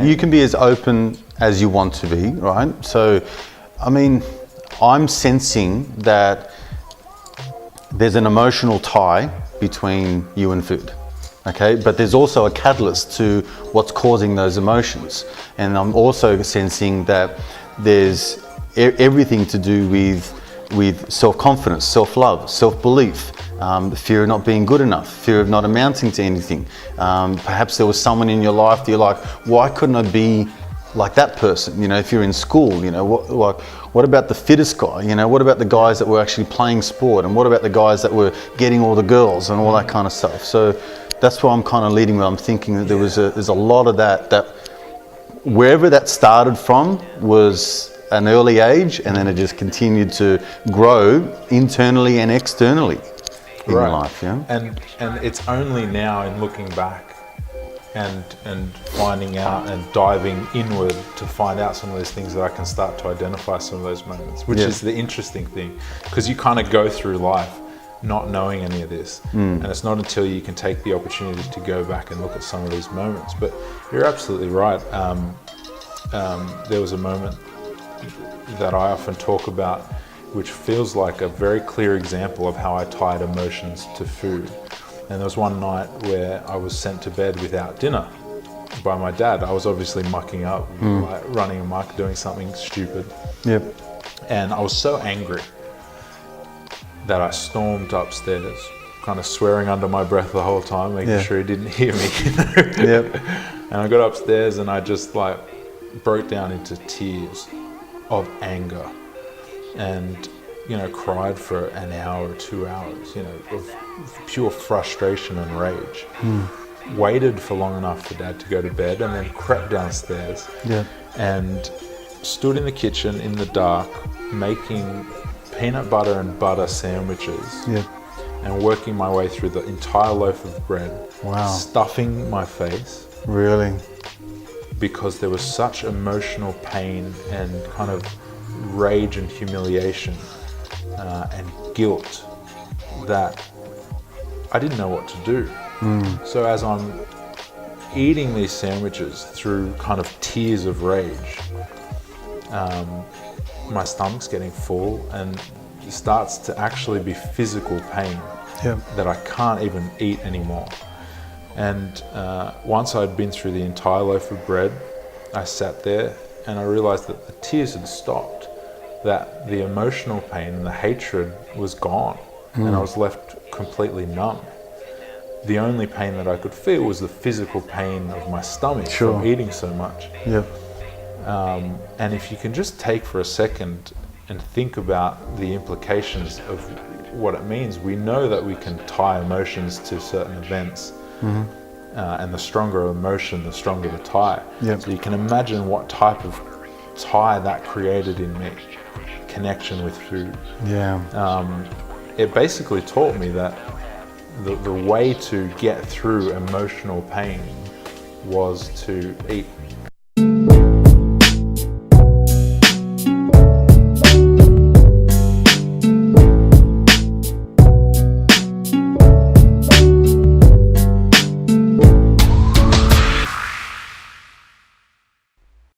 You can be as open as you want to be, right? So, I mean, I'm sensing that there's an emotional tie between you and food, okay? But there's also a catalyst to what's causing those emotions. And I'm also sensing that there's everything to do with self-confidence, self-love, self-belief, fear of not being good enough, fear of not amounting to anything. Perhaps there was someone in your life that you're like, why couldn't I be like that person? You know, if you're in school, you know, what about the fittest guy? You know, what about the guys that were actually playing sport? And what about the guys that were getting all the girls and all that kind of stuff? So that's why I'm kind of leading with. I'm thinking that there's a lot of that wherever that started from was an early age, and then it just continued to grow internally and externally in your life. Yeah. And it's only now in looking back and finding out and diving inward to find out some of those things that I can start to identify some of those moments, which is the interesting thing, because you kind of go through life not knowing any of this, and it's not until you can take the opportunity to go back and look at some of these moments. But you're absolutely right. There was a moment that I often talk about, which feels like a very clear example of how I tied emotions to food. And there was one night where I was sent to bed without dinner by my dad. I was obviously mucking up, like running amok, doing something stupid. Yep. And I was so angry that I stormed upstairs, kind of swearing under my breath the whole time, making sure he didn't hear me. Yep. And I got upstairs and I just like broke down into tears of anger, and cried for an hour or 2 hours, of pure frustration and rage. Waited for long enough for Dad to go to bed, and then crept downstairs and stood in the kitchen in the dark making peanut butter and butter sandwiches and working my way through the entire loaf of bread. Wow. Stuffing my face. Really? Because there was such emotional pain and kind of rage and humiliation and guilt that I didn't know what to do. So as I'm eating these sandwiches through kind of tears of rage, my stomach's getting full and it starts to actually be physical pain that I can't even eat anymore. And once I'd been through the entire loaf of bread, I sat there and I realized that the tears had stopped, that the emotional pain and the hatred was gone, and I was left completely numb. The only pain that I could feel was the physical pain of my stomach from eating so much. And if you can just take for a second and think about the implications of what it means, we know that we can tie emotions to certain events. And the stronger emotion, the stronger the tie. So you can imagine what type of tie that created in me, connection with food. It basically taught me that the way to get through emotional pain was to eat.